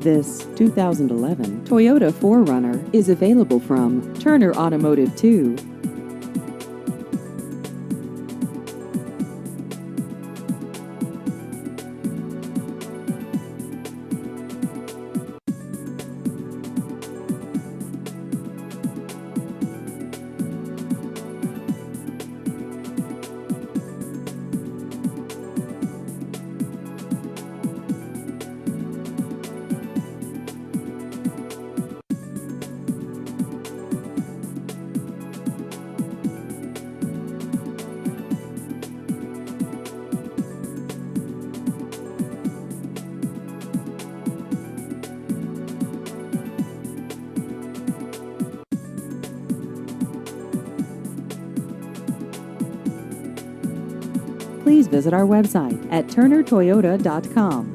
This 2011 Toyota 4Runner is available from Turner Automotive 2. Please visit our website at turnertoyota.com.